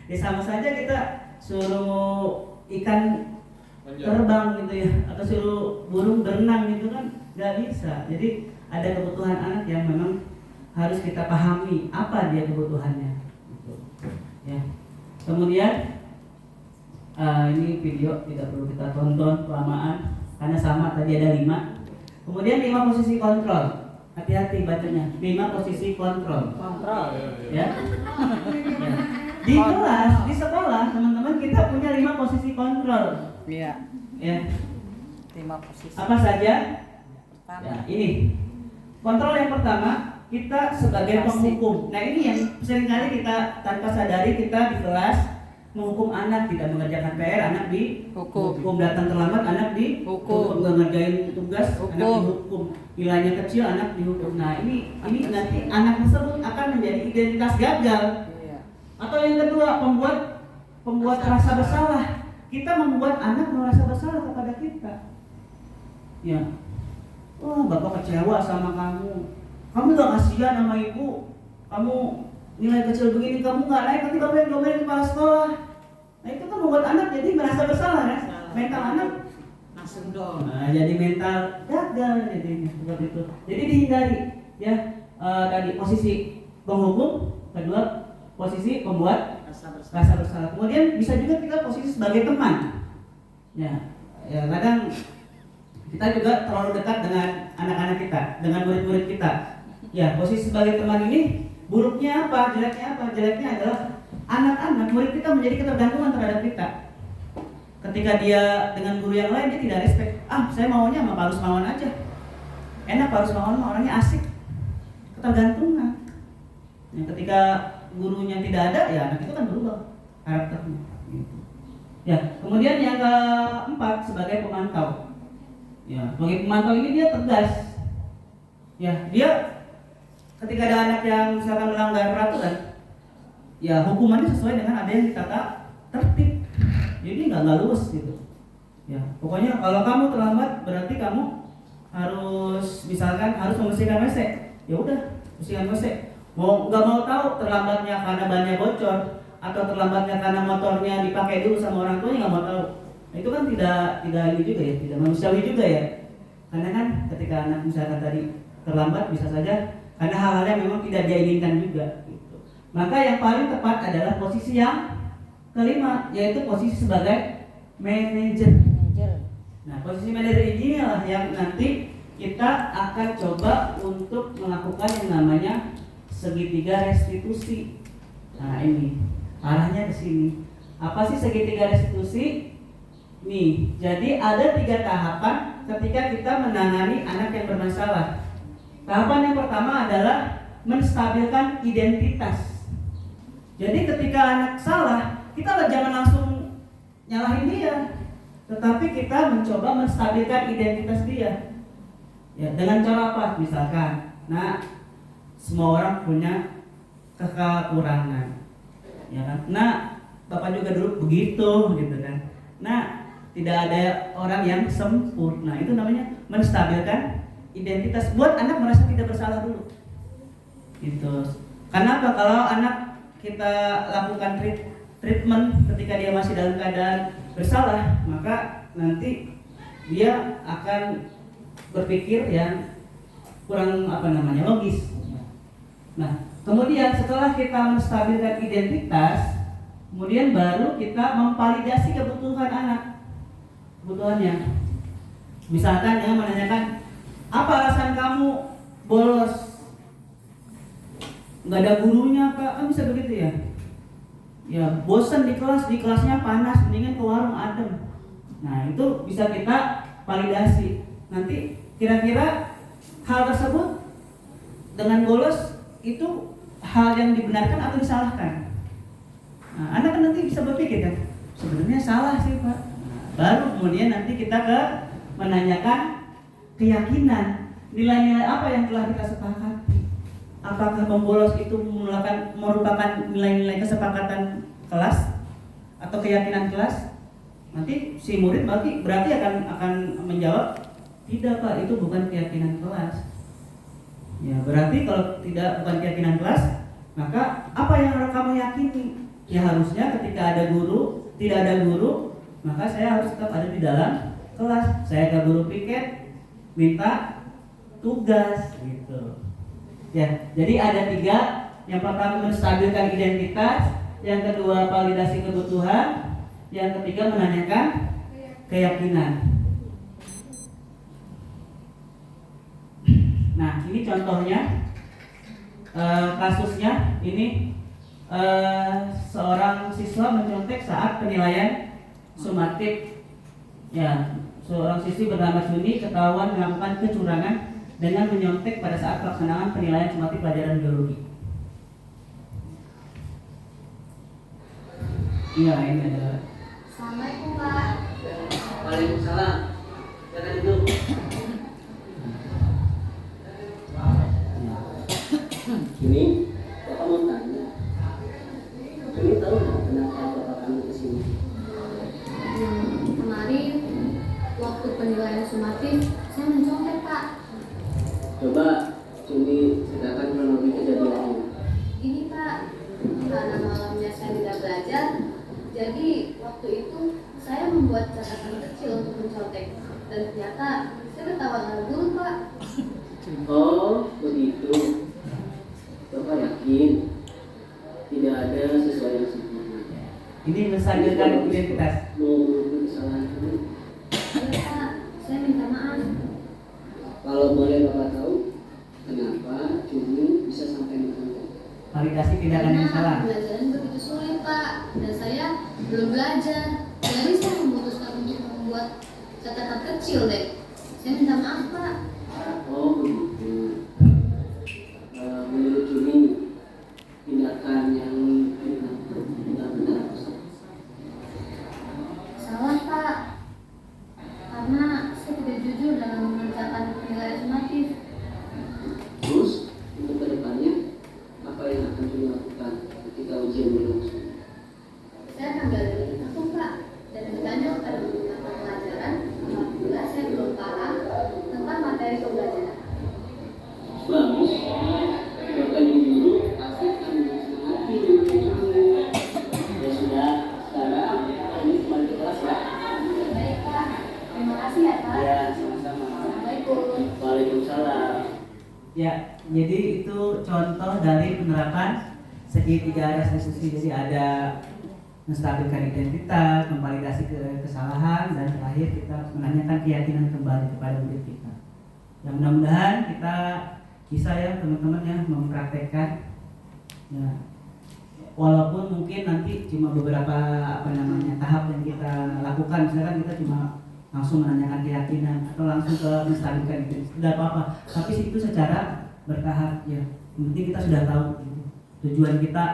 Ya sama saja kita suruh ikan terbang gitu ya, atau suruh burung berenang gitu kan nggak bisa. Jadi ada kebutuhan anak yang memang harus kita pahami apa dia kebutuhannya. Gitu. Ya. Kemudian ini video tidak perlu kita tonton kelamaan karena sama tadi ada 5. Kemudian 5 posisi kontrol. Hati-hati bacanya. 5 posisi kontrol. Ya. Di kelas, di sekolah, teman-teman kita punya 5 posisi kontrol.
Iya.
Ya.
5 posisi.
Apa saja?
Pertama.
Ya, ini. Kontrol yang pertama, kita sebagai penghukum. Nah, ini yang seringkali kita tanpa sadari kita di kelas menghukum anak, tidak mengerjakan PR, anak dihukum, datang terlambat, anak dihukum, nggak ngerjain tugas, anak dihukum, nilainya kecil, anak dihukum. Nah ini nanti anak tersebut akan menjadi identitas gagal. Atau yang kedua, pembuat rasa bersalah. Kita membuat anak merasa bersalah kepada kita. Ya, oh bapak kecewa sama kamu nggak kasihan sama ibu, kamu nilai kecil begini kamu nggak naik, nanti bapak yang domelin kepala sekolah. Nah itu kan membuat anak jadi merasa bersalah kan? Mental anak
langsung dong.
Nah, jadi mental gagal jadi seperti itu. Jadi dihindari ya tadi posisi penghukum, kedua posisi pembuat rasa bersalah. Kemudian bisa juga kita posisi sebagai teman. Ya kadang kita juga terlalu dekat dengan anak-anak kita, dengan murid-murid kita. Ya posisi sebagai teman ini buruknya apa? Jeleknya apa? Jeleknya adalah anak-anak murid kita menjadi ketergantungan terhadap kita. Ketika dia dengan guru yang lain dia tidak respect. Saya maunya sama Pak Rusmawan aja. Enak Pak Rusmawan orangnya asik. Ketergantungan. Ketika gurunya tidak ada, ya anak itu kan berubah karakternya. Gitu. Ya, kemudian yang keempat sebagai pemantau. Ya, sebagai pemantau ini dia tegas. Ya, dia ketika ada anak yang misalkan melanggar peraturan, ya hukumannya sesuai dengan ada yang dikata tertib. Jadi nggak luwes gitu. Ya, pokoknya kalau kamu terlambat berarti kamu harus misalkan harus membersihkan WC. Ya udah, bersihkan WC. Nggak mau tahu terlambatnya karena bannya bocor atau terlambatnya karena motornya dipakai dulu sama orang tuanya, nggak mau tahu. Nah, itu kan tidak ini juga ya, tidak manusiawi juga ya. Karena kan ketika anak misalkan tadi terlambat bisa saja karena hal-hal yang memang tidak dia inginkan juga. Gitu. Maka yang paling tepat adalah posisi yang kelima, yaitu posisi sebagai manajer. Nah, posisi manajer ini adalah yang nanti kita akan coba untuk melakukan yang namanya segitiga restitusi. Nah, ini arahnya ke sini. Apa sih segitiga restitusi? Nih, jadi ada 3 tahapan ketika kita menangani anak yang bermasalah. Tahapan yang pertama adalah menstabilkan identitas. Jadi ketika anak salah, kita jangan langsung nyalahin dia, tetapi kita mencoba menstabilkan identitas dia. Ya, dengan cara apa? Misalkan, nah, semua orang punya kekurangan, ya kan? Nah, Bapak juga dulu begitu, gitu kan? Nah, tidak ada orang yang sempurna. Itu namanya menstabilkan identitas. Buat anak merasa tidak bersalah dulu. Gitu. Karena apa? Kalau anak kita lakukan treatment ketika dia masih dalam keadaan bersalah, maka nanti dia akan berpikir yang kurang logis. Nah, kemudian setelah kita menstabilkan identitas, kemudian baru kita memvalidasi kebutuhan anak, kebutuhannya. Misalkan dengan menanyakan, apa alasan kamu bolos? Nggak ada gurunya Pak, kan bisa begitu ya? Ya bosan di kelasnya panas, mendingan ke warung adem. Nah itu bisa kita validasi. Nanti kira-kira hal tersebut dengan bolos itu hal yang dibenarkan atau disalahkan. Nah, anak kan nanti bisa berpikir kan, sebenarnya salah sih Pak. Nah, baru kemudian nanti kita menanyakan keyakinan, nilai-nilai apa yang telah kita sepakati. Apakah membolos itu merupakan nilai-nilai kesepakatan kelas atau keyakinan kelas? Nanti si murid berarti akan menjawab, tidak Pak, itu bukan keyakinan kelas. Ya berarti kalau bukan keyakinan kelas, maka apa yang harus kamu yakini? Ya harusnya ketika tidak ada guru, maka saya harus tetap ada di dalam kelas. Saya ke guru piket, minta tugas gitu. Ya, jadi ada 3. Yang pertama menstabilkan identitas, yang kedua validasi kebutuhan, yang ketiga menanyakan keyakinan. Nah, ini contohnya, kasusnya ini seorang siswa mencontek saat penilaian sumatif. Ya, seorang siswi bernama Juni ketahuan melakukan kecurangan dengan menyontek pada saat pelaksanaan penilaian sumatif pelajaran biologi. Iya, ini adalah.
Assalamualaikum Pak.
Waalaikumsalam. Silakan duduk.
Ini Bapak mau tanya, ini tahu nggak kenapa Bapak kami kesini?
Kemarin waktu penilaian sumatif saya mencontek Pak.
Coba Cumi ceritakan kronologi kejadiannya.
Ini Pak, karena malamnya saya tidak belajar, jadi waktu itu saya membuat catatan kecil untuk mencontek, dan ternyata saya ketahuan oleh guru Pak.
Oh begitu. Bapak yakin tidak ada sesuatu yang sempurna?
Ini menstabilkan identitas.
Mau mengakui kesalahan ini?
Iya Pak, saya minta maaf.
Kalau boleh Bapak tahu, kenapa Cumi bisa sampai mencontek?
Validasi tindakan yang salah.
Pembelajaran begitu sulit Pak, dan saya belum belajar. Jadi saya memutuskan untuk membuat catatan kecil deh. Saya minta maaf Pak.
Oh begitu. Menurut Cumi, tindakan yang benar-benar
Salah Pak, karena saya tidak jujur dalam mengerjakan penilaian sumatif.
Terus untuk kedepannya apa yang akan Cumi lakukan ketika ujian berlangsung?
Saya akan gali aku Pak, dan bertanya kepada guru mata pelajaran apabila saya belum paham tentang materi pembelajaran.
Bagus. Bapak guru pasti akan menyemangati Cumi. Ya sudah, sekarang ini kembali ke kelas ya.
Baik Pak, terima kasih ya Pak.
Ya, sama-sama.
Assalamualaikum.
Waalaikumsalam.
Ya, jadi itu contoh dari penerapan segitiga restitusi. Jadi ada menstabilkan identitas, memvalidasi kesalahan, dan terakhir kita menanyakan keyakinan kembali kepada murid kita. Ya, mudah-mudahan kita bisa ya teman-teman ya mempraktekkan. Ya, walaupun mungkin nanti cuma beberapa tahap yang kita lakukan, misalkan kita cuma langsung menanyakan keyakinan atau langsung ke menstabilkan identitas, tidak apa-apa. Tapi itu secara bertahap ya. Yang penting kita sudah tahu gitu. Tujuan kita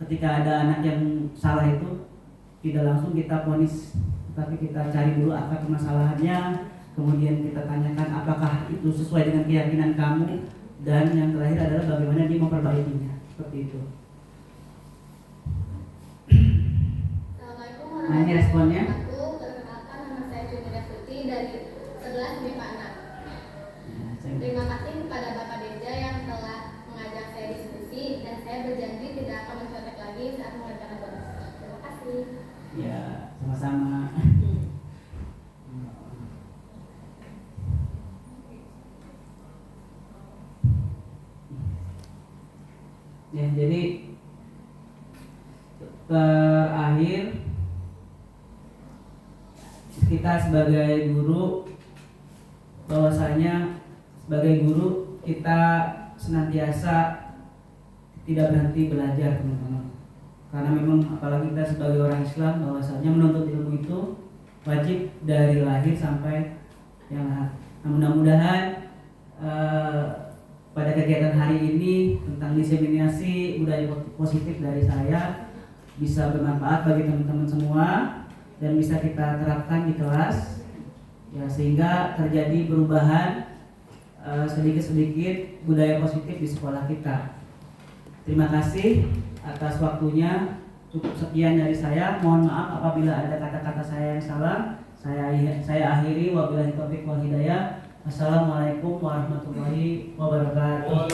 ketika ada anak yang salah itu tidak langsung kita vonis, tapi kita cari dulu apa permasalahannya, kemudian kita tanyakan apakah itu sesuai dengan keyakinan kamu, dan yang terakhir adalah bagaimana dia memperbaikinya. Seperti itu.
Assalamualaikum
Nah, ini responnya.
wabarakatuh. Perkenalkan, nama saya Jumidah Putri dari 11 MIPA 6.
Nah,
Terima kasih kepada Bapak Deja yang telah mengajak saya diskusi, dan saya berjanji tidak akan mencontek lagi saat mengerjakan tugas. Terima kasih.
ya, sama-sama. Ya, jadi terakhir kita sebagai guru, bahwasanya sebagai guru kita senantiasa tidak berhenti belajar, teman-teman. Karena memang apalagi kita sebagai orang Islam, bahwasanya menuntut ilmu itu wajib dari lahir sampai yang lahat. Nah, mudah-mudahan pada kegiatan hari ini tentang diseminasi budaya positif dari saya bisa bermanfaat bagi teman-teman semua dan bisa kita terapkan di kelas ya, sehingga terjadi perubahan sedikit-sedikit budaya positif di sekolah kita. Terima kasih atas waktunya. Cukup sekian dari saya. Mohon maaf apabila ada kata-kata saya yang salah. Saya akhiri, wabillahi taufiq wal hidayah. Assalamualaikum warahmatullahi wabarakatuh.